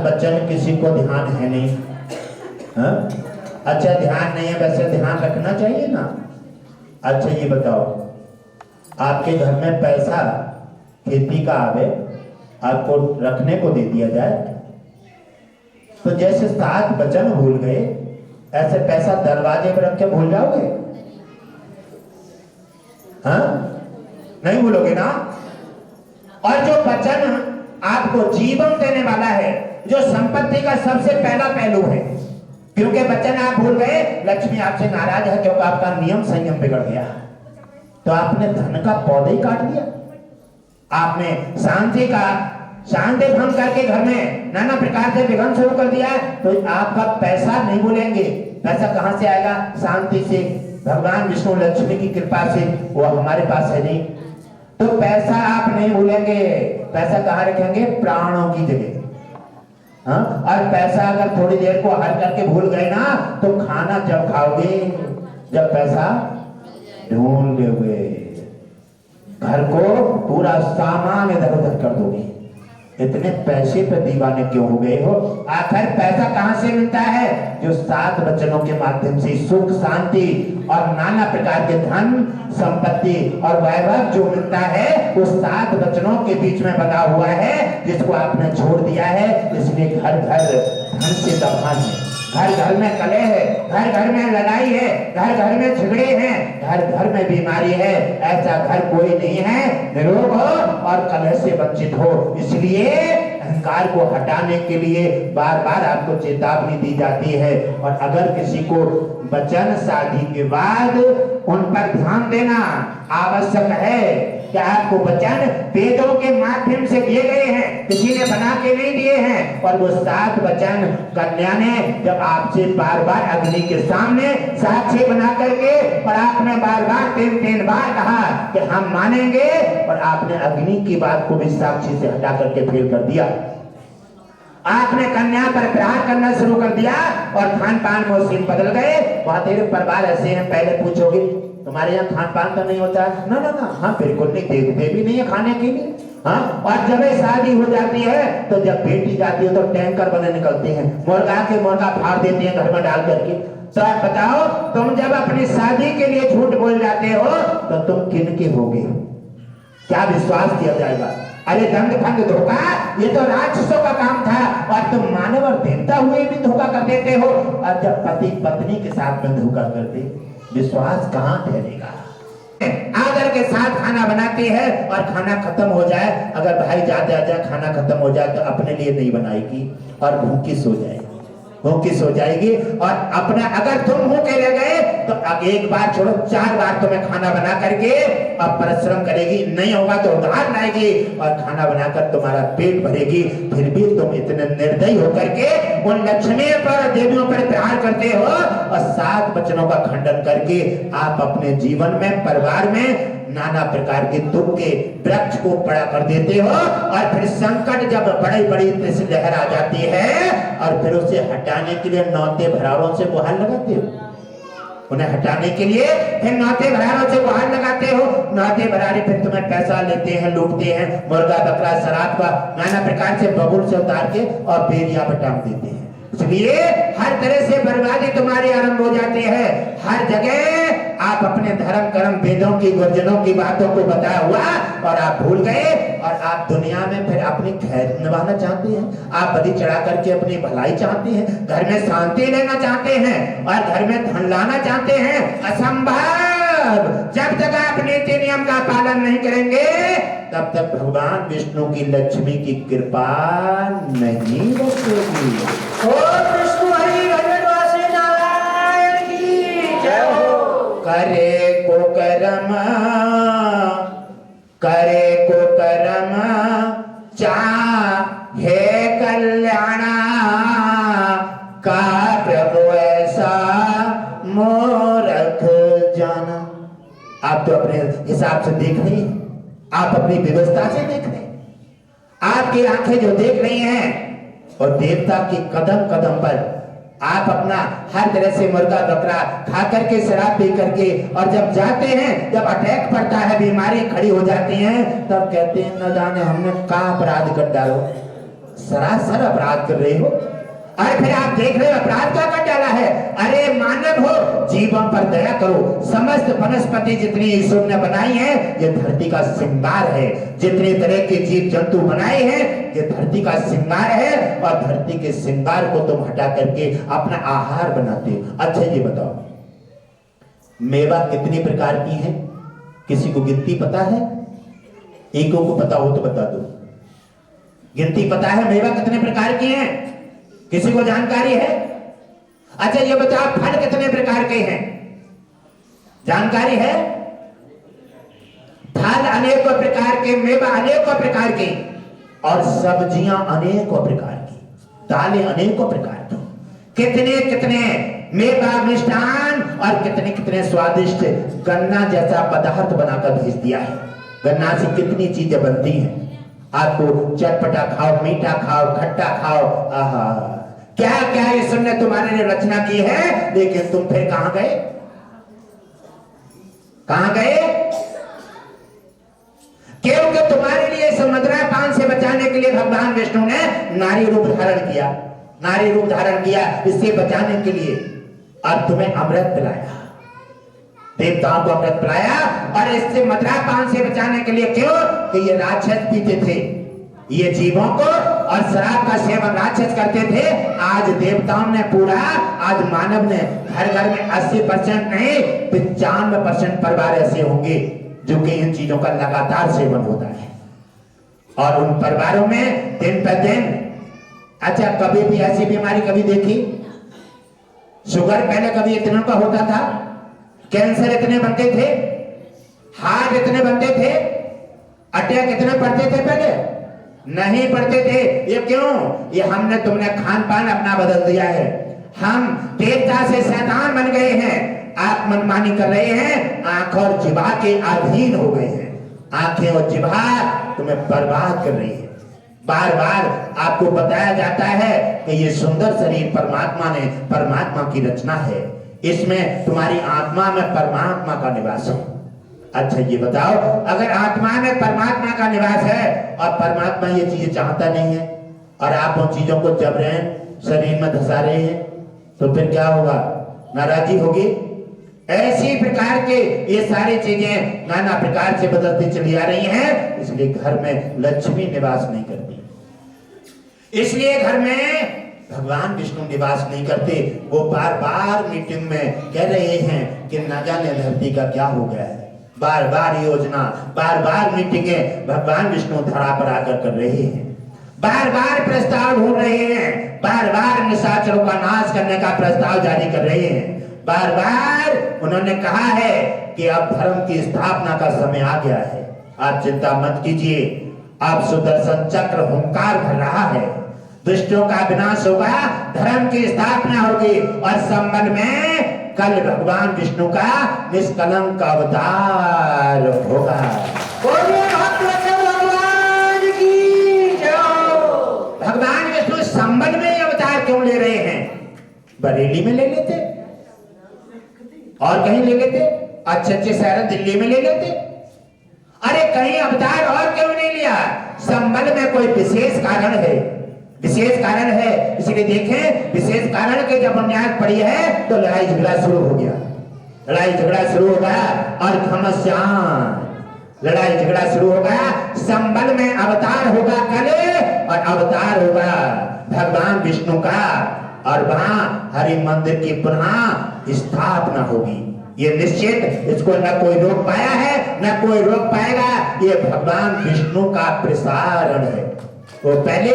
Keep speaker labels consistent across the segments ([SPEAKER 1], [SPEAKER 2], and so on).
[SPEAKER 1] बच्चन किसी को ध्यान है नहीं। हाँ? अच्छा ध्यान नहीं है, वैसे ध्यान रखना चाहिए ना। अच्छा ये बताओ, आपके घर में पैसा खेती का आवे, आपको रखने को दे दिया जाए, तो जैसे 7 वचन भूल गए ऐसे पैसा दरवाजे पर रख के भूल जाओगे? हाँ? नहीं भूलोगे ना। और जो वचन आपको जीवन देने वाला है, जो संपत्ति का सबसे पहला पहलू है, क्योंकि वचन आप भूल गए, लक्ष्मी आपसे नाराज है क्योंकि आपका नियम संयम बिगड़ गया, तो आपने धन का पौधा ही काट दिया। आपने शांति भंग करके घर में नाना प्रकार से विघ्न शुरू कर दिया, तो आपका पैसा नहीं भूलेंगे। पैसा कहां से आएगा? शांति से। भगवान विष्णु लक्ष्मी की कृपा से, वो हमारे पास है नहीं, तो पैसा आप नहीं भूलेंगे। पैसा कहाँ रखेंगे? प्राणों की जगह। हाँ? और पैसा अगर थोड़ी देर को हर करके भूल गए ना, तो खाना जब खाओगे, जब पैसा ढूंढ लोगे, घर को पूरा सामान इधर उधर कर दोगे। इतने पैसे पे दीवाने क्यों हो गए हो? आखिर पैसा कहां से मिलता है? जो 7 वचनों के माध्यम से सुख शांति और नाना प्रकार के धन संपत्ति और वैभव जो मिलता है, वो 7 वचनों के बीच में बना हुआ है, जिसको आपने छोड़ दिया है। इसलिए घर घर धन से दबान है, घर घर में कलह है, घर घर में लड़ाई है, घर घर में झगड़े हैं, घर घर में बीमारी है। ऐसा घर कोई नहीं है निरोग हो और कलह से वंचित हो। इसलिए अहंकार को हटाने के लिए बार बार आपको चेतावनी दी जाती है। और अगर किसी को वचन शादी के बाद उन पर ध्यान देना आवश्यक है कि आपको वचन वेदों के माध्यम से दिए गए हैं, किसी ने बना के नहीं दिए हैं। और वो 7 वचन कन्या ने जब आपसे बार बार अग्नि के सामने साक्षी बना करके, और आपने बार बार 3 बार कहा कि हम मानेंगे, और आपने अग्नि की बात को भी साक्षी से हटा करके फेल कर दिया। आपने कन्या पर प्रहार करना शुरू कर दिया और खान पान में सीन बदल गए। बहुत तेरे परिवार ऐसे हैं, पहले पूछोगे तुम्हारे यहाँ खान पान तो नहीं होता है? ना ना ना, हाँ बिल्कुल नहीं, देखते भी नहीं है खाने के लिए। हाँ? और जब शादी हो जाती है, तो जब बेटी जाती है तो टैंकर बने निकलते हैं, मुर्गा फाड़ देते हैं घर में डाल करके। तो आप बताओ, तुम जब अपनी शादी के लिए झूठ बोल जाते हो, तो तुम किन के होगे? क्या विश्वास किया जाएगा? अरे दंड फंड धोखा, ये तो राक्षसों का काम था, और तुम मानव और देवता हुए भी धोखा कर देते हो। और जब पति पत्नी के साथ में धोखा करते, विश्वास कहां ठहरेगा? आदर के साथ खाना बनाती है, और खाना खत्म हो जाए, अगर भाई जाते आ जाए खाना खत्म हो जाए, तो अपने लिए नहीं बनाएगी और भूखी सो जाएगी, भूखी सो जाएगी। और अपना अगर तुम भूखे रह गए, तो अब 1 बार छोड़ो 4 बार तुम्हें खाना बना करके अब परिश्रम करेगी, नहीं होगा तो उधार लाएगी और खाना बनाकर तुम्हारा पेट भरेगी। फिर भी तुम इतने निर्दयी होकर के उन लक्ष्मी पर, देवियों पर प्रहार करते हो, और 7 वचनों का खंडन करके आप अपने जीवन में, परिवार में नाना प्रकार के दुख के वृक्ष को पड़ा कर देते हो। और फिर संकट जब बड़ी बड़ी लहर आ जाती है, और फिर उसे हटाने के लिए नौते भरारों से गुहार लगाते हो। उन्हें हटाने के लिए फिर नौते भरारों से गुहार लगाते हो। नौते भरारे फिर तुम्हें पैसा लेते हैं, लूटते हैं, मुर्गा बकरा शराब का नाना प्रकार से बबुल से उतार के और बेरिया पर टांग देते हैं। इसलिए हर तरह से बर्बादी तुम्हारी आरंभ हो जाती है। हर जगह आप अपने धर्म कर्म वेदों की गुरजनों की बातों को बताया हुआ और आप भूल गए, और आप दुनिया में फिर अपनी खैर निभाना चाहते हैं, आप बलि चढ़ा करके अपनी भलाई चाहते हैं, घर में शांति लेना चाहते हैं और घर में धन लाना चाहते हैं। असंभव। जब तक आप नीति नियम का पालन नहीं करेंगे, तब तक भगवान विष्णु की लक्ष्मी की कृपा नहीं बरसेगी।
[SPEAKER 2] ओम विष्णु हरि भगवान नारायण की जय हो।
[SPEAKER 1] करे को कर्म चाहे कल्याणा का प्रभु ऐसा मूर्ख जन। आप तो अपने हिसाब से देख रही हैं, आप अपनी व्यवस्था से देख रहे हैं, आपकी आंखें जो देख रही हैं, और देवता के कदम कदम पर आप अपना हर तरह से मुर्गा बकरा खा करके, शराब पी करके, और जब जाते हैं, जब अटैक पड़ता है, बीमारी खड़ी हो जाती है, तब कहते हैं न जाने हमने क्या अपराध कर डालो। सरासर अपराध कर रहे हो। और फिर आप देख रहे हो अपराध क्या कर डाला है। अरे मानव हो, जीवों पर दया करो। समस्त वनस्पति जितनी ईश्वर ने बनाई है ये धरती का श्रृंगार है। जितने तरह के जीव जंतु बनाए हैं ये धरती का श्रृंगार है, और धरती के श्रृंगार को तुम हटा करके अपना आहार बनाते हो। अच्छा ये बताओ, मेवा कितनी प्रकार की है? किसी को गिनती पता है? एकों को पता हो तो बता दो। गिनती पता है मेवा कितने प्रकार की हैं? किसी को जानकारी है? अच्छा ये बताओ फल कितने प्रकार के हैं? जानकारी है? फल अनेकों प्रकार के, मेवा अनेकों प्रकार के, और सब्जियां अनेकों प्रकार की, दालें अनेकों प्रकार की। कितने कितने मेवा, मिष्ठान और कितने कितने स्वादिष्ट गन्ना जैसा पदार्थ बनाकर भेज दिया है। गन्ना से कितनी चीजें बनती हैं। आपको चटपटा खाओ, मीठा खाओ, खट्टा खाओ, आहा क्या क्या ईश्वर ने तुम्हारे लिए रचना की है। लेकिन तुम फिर कहां गए? कहां गए? क्योंकि तुम्हारे लिए मदिरापान से बचाने के लिए भगवान विष्णु ने नारी रूप धारण किया। नारी रूप धारण किया इससे बचाने के लिए, और तुम्हें अमृत पिलाया, देवताओं को अमृत पिलाया, और इससे मदिरापान से बचाने के लिए। क्यों? कि ये राक्षस पीते थे, ये जीवों को और शराब का सेवन राक्षस करते थे। आज देवताओं ने पूरा, आज मानव ने घर घर में 80% नहीं 95% परिवार ऐसे होंगे जो कि इन चीजों का लगातार सेवन होता है। और उन परिवारों में दिन पर दिन, अच्छा कभी भी ऐसी बीमारी कभी देखी? शुगर पहले कभी इतनों का होता था? कैंसर इतने बनते थे? हार्ट इतने बनते थे? अटैक इतने पड़ते थे? पहले नहीं पड़ते थे। ये क्यों? ये हमने तुमने खान पान अपना बदल दिया है। हम देवता से शैतान बन गए हैं। आप मनमानी कर रहे हैं, आंख और जिभा के अधीन हो गए हैं। आंखें और जिभा तुम्हें बर्बाद कर रही है। बार बार आपको बताया जाता है कि ये सुंदर शरीर परमात्मा की रचना है, इसमें तुम्हारी आत्मा में परमात्मा का निवास है। अच्छा ये बताओ, अगर आत्मा में परमात्मा का निवास है और परमात्मा ये चीजें चाहता नहीं है, और आप उन चीजों को जबरन शरीर में धसा रहे हैं, तो फिर क्या होगा? नाराजगी होगी। ऐसी प्रकार के ये सारी चीजें नाना प्रकार से बदलती चली आ रही हैं, इसलिए घर में लक्ष्मी निवास नहीं करती। इसलिए घर में भगवान विष्णु निवास नहीं करते। वो बार बार मीटिंग में कह रहे हैं कि न जाने धरती का क्या हो गया है। बार बार योजना, बार बार मीटिंगें भगवान विष्णु धरा पर आकर कर रहे हैं। बार बार प्रस्ताव ढूंढ रहे हैं, बार बार निशाचरों का नाश करने का प्रस्ताव जारी कर रहे हैं। बार बार उन्होंने कहा है कि अब धर्म की स्थापना का समय आ गया है। आप चिंता मत कीजिए, अब सुदर्शन चक्र हुंकार भर रहा है, दुष्टों का विनाश होगा, धर्म की स्थापना होगी, और संबंध में कल भगवान विष्णु का निष्कलंक अवतार होगा। भगवान विष्णु संबंध में अवतार क्यों ले रहे हैं? बरेली में ले लेते, और कहीं ले लेते, अच्छे अच्छे शहर दिल्ली में ले लेते। अरे कहीं अवतार और क्यों नहीं लिया? संबंध में कोई विशेष कारण है, विशेष कारण है। इसलिए देखें, विशेष कारण के जब बुनियाद पड़ी है तो लड़ाई झगड़ा शुरू हो गया। लड़ाई झगड़ा शुरू हो गया और घमसान लड़ाई झगड़ा शुरू हो गया। संबल में अवतार होगा कल, और अवतार होगा भगवान विष्णु का, और वहां हरि मंदिर की पुनः स्थापना होगी। ये निश्चित, इसको न कोई रोक पाया है न कोई रोक पाएगा। ये भगवान विष्णु का प्रसारण है। वो पहले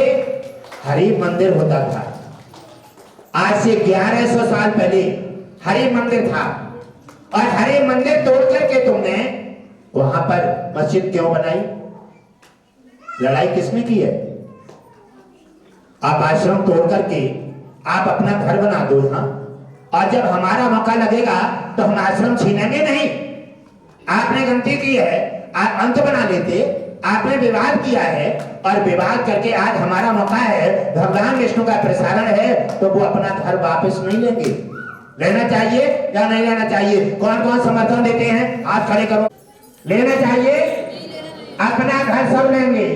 [SPEAKER 1] हरि मंदिर होता था, आज से 1100 साल पहले हरि मंदिर था, और हरि मंदिर तोड़ करके तुमने वहां पर मस्जिद क्यों बनाई? लड़ाई किसने की है? आप आश्रम तोड़ करके आप अपना घर बना दो यहाँ, और जब हमारा मौका लगेगा तो हम आश्रम छीनेंगे नहीं। आपने गलती की है, आप अंत बना लेते। आपने विवाद किया है, और विवाद करके आज हमारा मौका है, भगवान विष्णु का प्रसारण है, तो वो अपना घर वापस नहीं लेंगे। लेना चाहिए या नहीं लेना चाहिए? कौन कौन समर्थन देते हैं? हाथ खड़े करो। लेना चाहिए, अपना घर सब लेंगे।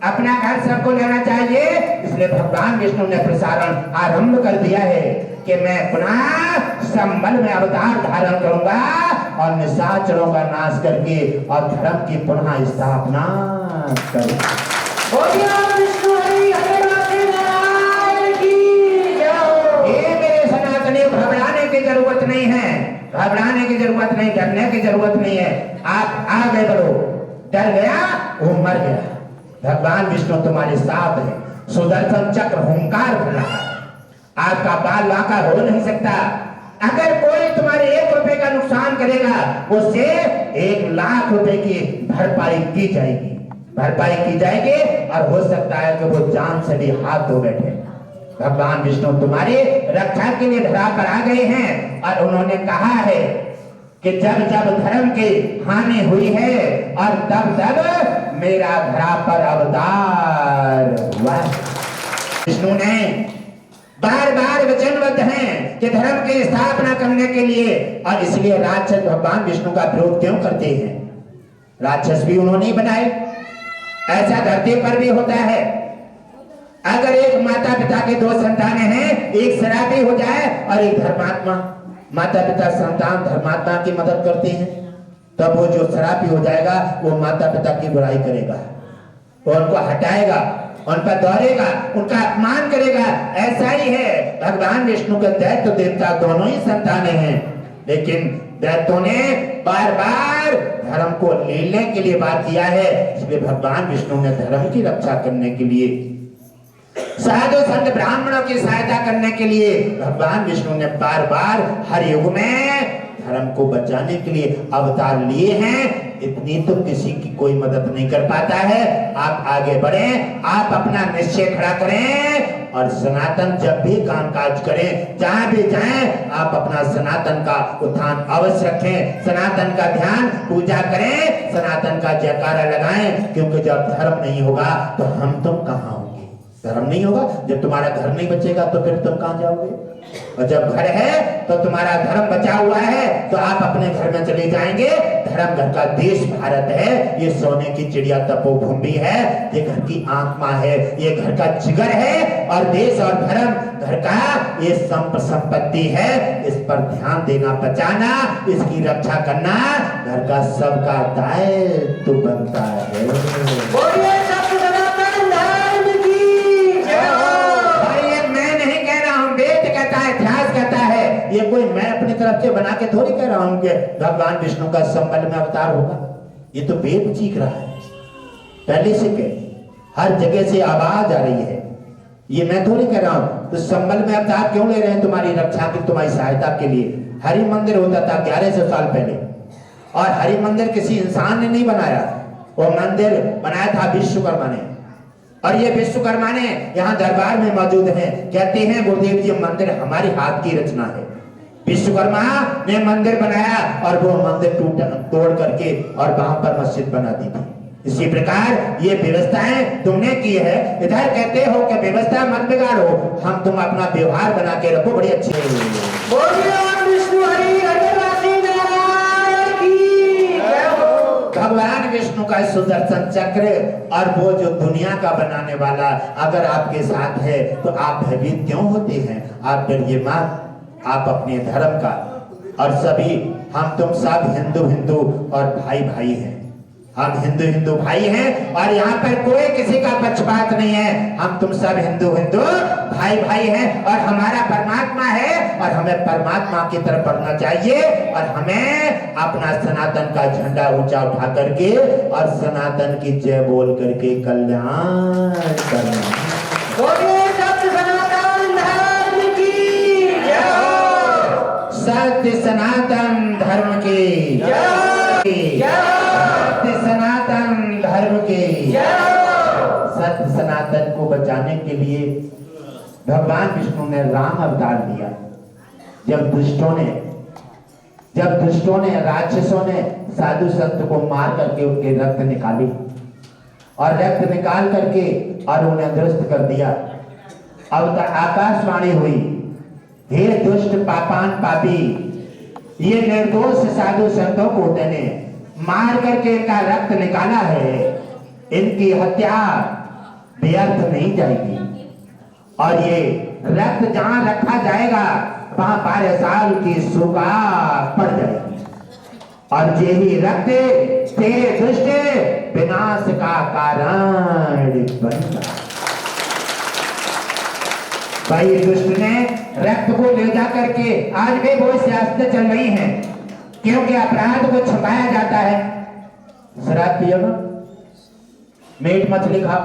[SPEAKER 1] अपना घर सबको लेना चाहिए। इसलिए भगवान विष्णु ने प्रसारण आरंभ कर दिया है कि मैं पुनः संबल में अवतार धारण करूंगा और निशाचरों का नाश करके और धर्म की पुनः स्थापना करूंगा।
[SPEAKER 2] विष्णु हरि हरे नारायण की जय हो।
[SPEAKER 1] ये मेरे सनातनी, घबराने की जरूरत नहीं है, घबराने की जरूरत नहीं, डरने की जरूरत नहीं है। आप आगे बढ़ो, डर गया वो मर गया। भगवान विष्णु तुम्हारे साथ है, सुदर्शन चक्र हुंकार कर रहा है, आपका बाल वाका हो नहीं सकता। अगर कोई तुम्हारे 1 रुपए का नुकसान करेगा उससे 1 लाख रुपए की भरपाई की जाएगी, भरपाई की जाएगी और हो सकता है कि वो जान से भी हाथ धो बैठे। भगवान विष्णु तुम्हारी रक्षा के लिए धरा पर आ गए हैं और उन्होंने कहा है कि जब जब धर्म की हानि हुई है और तब तब मेरा धरा पर अवतार हुआ। विष्णु ने बार बार वचनबद्ध हैं कि धर्म की स्थापना करने के लिए, और इसलिए राक्षस भगवान विष्णु का विरोध क्यों करते हैं? राक्षस भी उन्होंने ही बनाए, ऐसा धरती पर भी होता है। अगर एक माता पिता के 2 संतानें हैं, एक शराबी हो जाए और एक धर्मात्मा, माता पिता संतान धर्मात्मा की मदद करते हैं, तब वो जो शराबी हो जाएगा वो माता पिता की बुराई करेगा, वो उनको हटाएगा, उन पर दौड़ेगा, उनका अपमान करेगा। ऐसा ही है, भगवान विष्णु के दैत्य देवता दोनों ही संतानें हैं, लेकिन दैत्यों ने बार बार धर्म को लेने के लिए बात किया है। इसलिए भगवान विष्णु ने धर्म की रक्षा करने के लिए, साधु संत ब्राह्मणों की सहायता करने के लिए भगवान विष्णु ने बार बार हर युग में धर्म को बचाने के लिए अवतार लिए हैं। इतनी तो किसी की कोई मदद नहीं कर पाता है। आप आगे बढ़ें, आप अपना निश्चय खड़ा करें और सनातन जब भी कामकाज करें, जहां भी जाएं, आप अपना सनातन का उत्थान अवश्य रखें, सनातन का ध्यान पूजा करें, सनातन का जयकारा लगाएं, क्योंकि जब धर्म नहीं होगा तो हम तुम कहां होंगे? धर्म नहीं होगा, जब तुम्हारा घर नहीं बचेगा तो फिर तुम कहां जाओगे? और जब घर है तो तुम्हारा धर्म बचा हुआ है तो आप अपने घर में चले जाएंगे। धर्म घर का देश भारत है, ये सोने की चिड़िया तपोभूमि है, ये घर की आत्मा है, ये घर का जिगर है, और देश और धर्म घर का ये संपत्ति है। इस पर ध्यान देना, बचाना, इसकी रक्षा करना घर का सबका दायित्व बनता है। इतिहास कहता है, ये कोई मैं अपनी तरफ से बना के थोड़ी कह रहा हूं कि भगवान विष्णु का संबल में अवतार होगा। ये तो वेद चीख रहा है पहले से के, हर जगह से आवाज आ रही है, ये मैं थोड़ी कह रहा हूं। तो संबल में अवतार क्यों ले रहे हैं? तुम्हारी रक्षा की, तुम्हारी सहायता के लिए। हरि मंदिर होता था 1100 साल पहले, और हरि मंदिर किसी इंसान ने नहीं बनाया, वो मंदिर बनाया था विश्वकर्मा ने, और ये विश्वकर्मा ने यहाँ दरबार में मौजूद हैं। कहते हैं गुरुदेव जी मंदिर हमारे हाथ की रचना है। विश्वकर्मा ने मंदिर बनाया और वो मंदिर तोड़ करके और वहां पर मस्जिद बना दी थी। इसी प्रकार ये व्यवस्थाएं तुमने की है। इधर कहते हो कि व्यवस्था मत बिगाड़ो, हम तुम अपना व्यवहार बना के रखो, बड़ी अच्छी भगवान विष्णु का सुदर्शन चक्र और वो जो दुनिया का बनाने वाला अगर आपके साथ है तो आप भयभीत क्यों होते हैं? आप डरिए मत, आप अपने धर्म का, और सभी हम तुम सब हिंदू और भाई भाई हैं। हम हिंदू भाई हैं और यहाँ पर कोई किसी का पक्षपात नहीं है। हम तुम सब हिंदू भाई हैं और हमारा परमात्मा है और हमें परमात्मा की तरफ बढ़ना चाहिए और हमें अपना सनातन का झंडा ऊंचा उठा करके और सनातन की जय बोल करके कल्याण करना। सत्य सनातन धर्म की सनातन धर्म के सत्य सनातन को बचाने के लिए भगवान विष्णु ने राम अवतार लिया। जब दुष्टों ने राक्षसों ने साधु संत को मार करके उनके रक्त निकाली और रक्त निकाल करके और उन्हें दुष्ट कर दिया। अब आकाशवाणी हुई, हे दुष्ट पापान पापी, ये निर्दोष साधु संतों को मैंने मार करके इनका रक्त निकाला है, इनकी हत्या व्यर्थ नहीं जाएगी। और ये रक्त जहां रखा जाएगा वहां 12 साल की सूखा पड़ जाएगी। और यही रक्त तेरे दुष्ट विनाश का कारण बनेगा। भाई दुष्ट ने रक्त को ले जा करके आज भी वो सियासतें चल रही हैं, क्योंकि अपराध को छुपाया जाता है। शराब पियो ना, मीट मछली खाओ,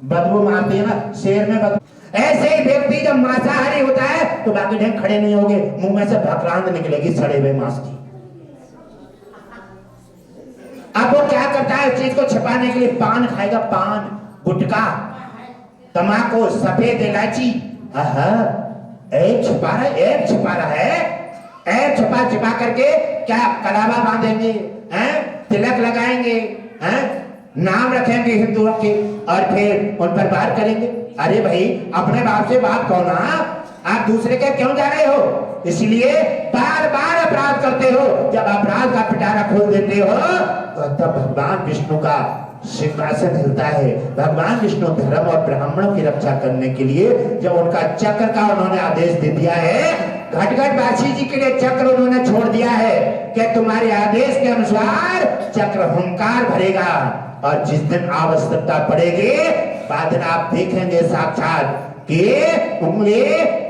[SPEAKER 1] बदबू मारती है ना, शेर में बदबू। ऐसे ही व्यक्ति जब मांसाहारी होता है तो बाकी ढंग खड़े नहीं होंगे, मुंह में से भकरांद निकलेगी सड़े हुए मांस की। अब वो क्या करता है, इस चीज को छिपाने के लिए पान खाएगा, पान, गुटखा, तम्बाकू, सफेद इलायची। ऐप छिपा रहा है, ऐप छिपा करके क्या कलावा बांधेंगे, तिलक लगाएंगे, नाम रखेंगे हिंदुओं के, और फिर उन पर वार करेंगे। अरे भाई, अपने बाप से बात कहो ना, आप दूसरे के क्यों जा रहे हो? इसलिए बार बार अपराध करते हो। जब अपराध का पिटारा खोल देते हो तो तब भगवान विष्णु का सिंहासन हिलता है। भगवान विष्णु धर्म और ब्राह्मणों की रक्षा करने के लिए जब उनका चक्र का उन्होंने आदेश दे दिया है, घटघट वासी जी के लिए चक्र उन्होंने छोड़ दिया है कि तुम्हारे आदेश के अनुसार चक्र हुंकार भरेगा। और जिस दिन आवश्यकता पड़ेगी बाद में आप देखेंगे साक्षात कि उंगली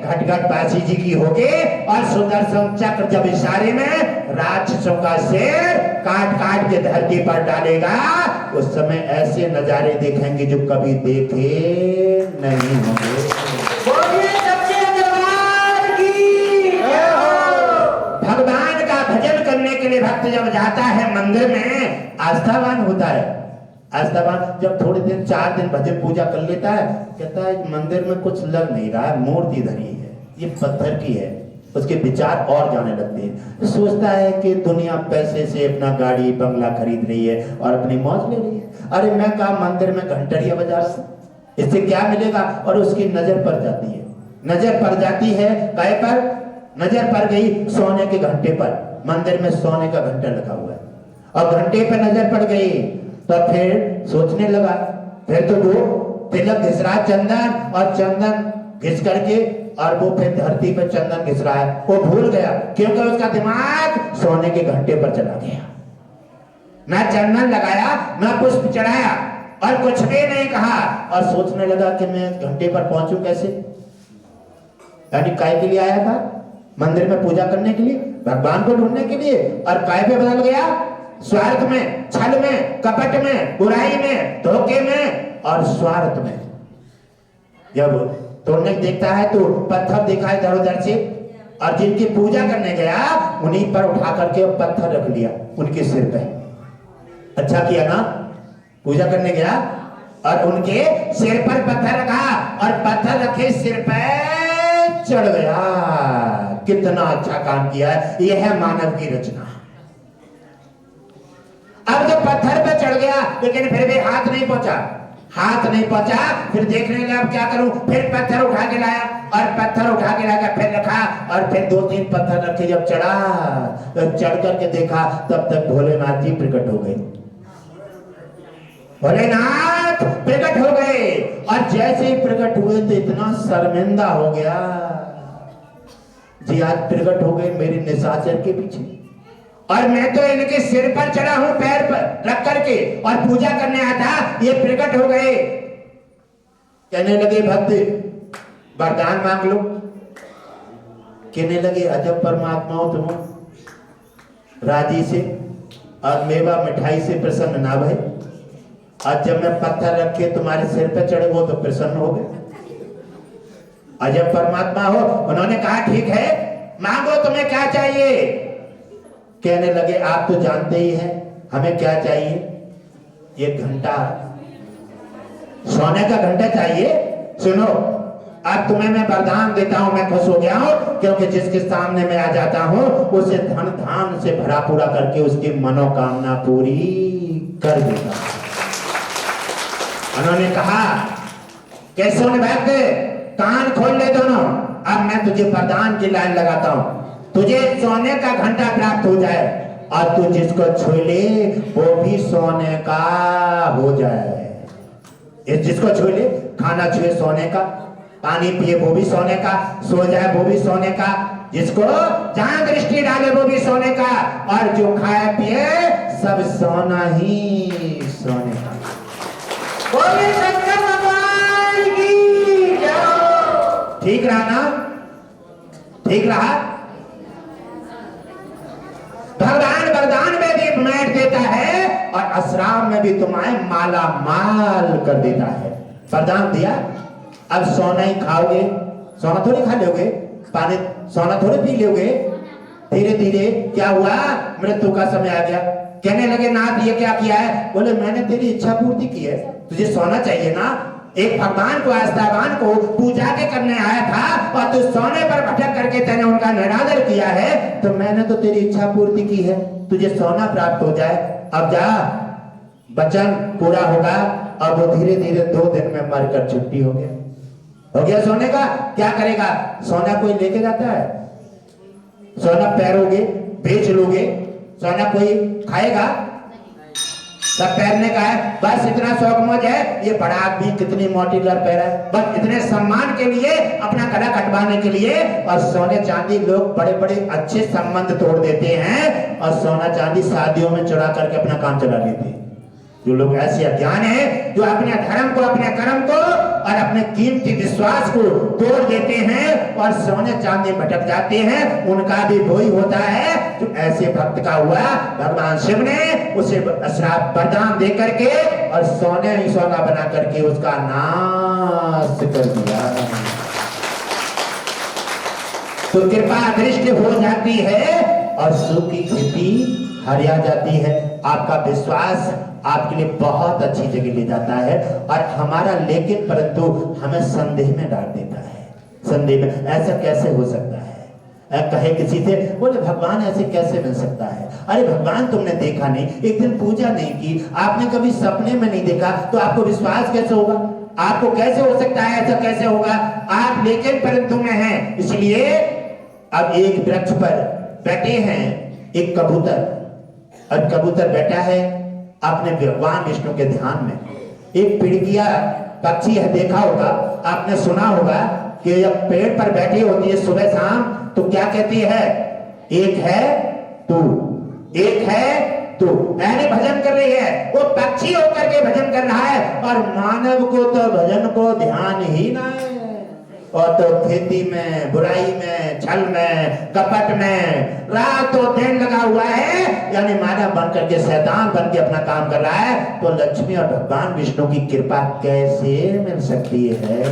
[SPEAKER 1] घटघट वासी जी की होगी, और सुदर्शन चक्र जब इशारे में राक्षसों का सिर काट काट के धरती पर डालेगा, उस समय ऐसे नजारे देखेंगे जो कभी देखे नहीं होंगे। भगवान का भजन करने के लिए भक्त जब जाता है मंदिर में, आस्थावान होता है। आस्थावान जब थोड़े दिन 4 दिन भजन पूजा कर लेता है, कहता है मंदिर में कुछ लग नहीं रहा है, मूर्ति धरी है, ये पत्थर की है। उसके विचार और जाने लगते हैं। तो सोचता है कि दुनिया पैसे से अपना गाड़ी बंगला खरीद रही है और अपनी मौज ले रही है। अरे मैं कहा मंदिर में घंटड़िया बजा रहा हूं, इससे क्या मिलेगा? और उसकी नजर पड़ जाती है। नजर पड़ जाती है काय पर? नजर पड़ गई सोने के घंटे पर। मंदिर में सोने का घंटा लगा हुआ है और घंटे पर नजर पड़ गई तो फिर सोचने लगा, फिर तो वो तिलक घिस रहा है चंदन, और चंदन घिस करके और वो फिर धरती पर चंदन घिस रहा है। वो भूल गया क्योंकि उसका दिमाग सोने के घंटे पर चला गया। ना चंदन लगाया, ना पुष्प चढ़ाया और कुछ भी नहीं कहा, और सोचने लगा कि मैं घंटे पर पहुंचूं कैसे। यानी काय के लिए आया था? मंदिर में पूजा करने के लिए, भगवान को ढूंढने के लिए, और काय पे बदल गया? स्वार्थ में, छल में, कपट में, बुराई में, धोखे में और स्वार्थ में। जब तोड़ने देखता है तो पत्थर देखा इधर उधर से, और जिनकी पूजा करने गया उन्हीं पर उठा करके पत्थर रख लिया उनके सिर पे। अच्छा किया ना, पूजा करने गया और उनके सिर पर पत्थर रखा, और पत्थर रखे सिर पे चढ़ गया। कितना अच्छा काम किया है, यह है मानव की रचना। अब जब पत्थर पे चढ़ गया लेकिन फिर भी हाथ नहीं पहुंचा, फिर देखने लगा अब क्या करूं, फिर पत्थर उठा के लाया और पत्थर उठा के लाकर फिर रखा, और फिर 2-3 पत्थर रखे। जब चढ़ा तो चढ़ करके देखा तब तक भोलेनाथ जी प्रकट हो गए। भोलेनाथ प्रकट हो गए, और जैसे ही प्रकट हुए तो इतना शर्मिंदा हो गया जी, आज प्रकट हो गए मेरे निशाचर के पीछे, और मैं तो इनके सिर पर चढ़ा हूं पैर पर रख करके और पूजा करने आया था, ये प्रकट हो गए। कहने लगे भक्त वरदान मांग लो। कहने लगे अजब परमात्मा हो तुम, राजी से और मेवा मिठाई से प्रसन्न ना भय। आज जब मैं पत्थर रखे तुम्हारे सिर पर चढ़े वो तो प्रसन्न हो गए। अजब परमात्मा हो। उन्होंने कहा ठीक है, मांगो तुम्हें क्या चाहिए। कहने लगे आप तो जानते ही हैं हमें क्या चाहिए, ये घंटा, सोने का घंटा चाहिए। सुनो, अब तुम्हें मैं वरदान देता हूं, मैं खुश हो गया हूं क्योंकि जिसके सामने मैं आ जाता हूं उसे धन धान से भरा पूरा करके उसकी मनोकामना पूरी कर देता। उन्होंने कहा कि सुन भक्त, कान खोल ले दोनों, अब मैं तुझे वरदान की लाइन लगाता हूं, तुझे सोने का घंटा प्राप्त हो जाए और तू जिसको छू ले वो भी सोने का हो जाए। जिसको छू ले, खाना छुए सोने का, पानी पिए वो भी सोने का, सो जाए वो भी सोने का, जिसको जहां दृष्टि डाले वो भी सोने का, और जो खाए पिए सब सोना ही सोने का।
[SPEAKER 2] बोले शंकर भगवान की जय हो।
[SPEAKER 1] ठीक रहा ना? ठीक रहा? भगवान वरदान में भी मैट देता है और असराम में भी तुम्हें माला माल कर देता है। वरदान दिया, अब सोना ही खाओगे, सोना थोड़ी खा लोगे, पानी सोना थोड़ी पी लोगे। धीरे धीरे क्या हुआ, मृत्यु का समय आ गया। कहने लगे नाथ ये क्या किया है? बोले मैंने तेरी इच्छा पूर्ति की है, तुझे सोना चाहिए ना। एक भगवान को, आस्थावान को पूजा के करने आया था और तू सोने पर भटक करके तेने उनका निरादर किया है, तो मैंने तो तेरी इच्छा पूर्ति की है, तुझे सोना प्राप्त हो जाए। अब जा, वचन पूरा होगा। और वो धीरे धीरे 2 दिन में मरकर छुट्टी हो गया सोने का। क्या करेगा? सोना कोई लेके जाता है? सोना पैरोगे, बेच लोगे, सोना कोई खाएगा? सब पहनने का है, बस इतना शौक मौज है। ये बड़ा भी कितनी मोटी लड़ पैर है, बस इतने सम्मान के लिए, अपना गला कटवाने के लिए। और सोने चांदी लोग बड़े बड़े अच्छे संबंध तोड़ देते हैं और सोना चांदी शादियों में चढ़ा करके अपना काम चला लेते हैं। जो लोग ऐसे अज्ञान है, जो अपने धर्म को, अपने कर्म को और अपने कीमती विश्वास को तोड़ देते हैं और सोने चांदी भटक जाते हैं, उनका भी वही होता है जो ऐसे भक्त का हुआ। भगवान शिव ने उसे श्राप वरदान दे करके और सोने ही सोना बना करके उसका नाश कर दिया। तो कृपा दृष्टि हो जाती है और सुख की खेती हरिया जाती है। आपका विश्वास आपके लिए बहुत अच्छी जगह ले जाता है और हमारा लेकिन परंतु हमें संदेह में डाल देता है। संदेह में ऐसा कैसे हो सकता है? कहे किसी से, बोले भगवान ऐसे कैसे मिल सकता है? अरे भगवान तुमने देखा नहीं, एक दिन पूजा नहीं की, आपने कभी सपने में नहीं देखा, तो आपको विश्वास कैसे होगा? आपको कैसे हो सकता है? ऐसा कैसे होगा? आप लेकिन परंतु में हैं। इसलिए अब एक वृक्ष पर बैठे हैं एक कबूतर, और कबूतर बैठा है आपने भगवान विष्णु के ध्यान में। एक पिड़किया पक्षी है, देखा होगा आपने, सुना होगा कि जब पेड़ पर बैठी होती है सुबह शाम तो क्या कहती है? एक है तू, एक है तू, यानी भजन कर रही है। वो पक्षी होकर के भजन कर रहा है और मानव को तो भजन को ध्यान ही ना है, और तो खेती में, बुराई में, छल में, कपट में रातों दिन लगा हुआ है। यानी मानव बन करके, शैतान बन के अपना काम कर रहा है। तो लक्ष्मी और भगवान विष्णु की कृपा कैसे मिल सकती है?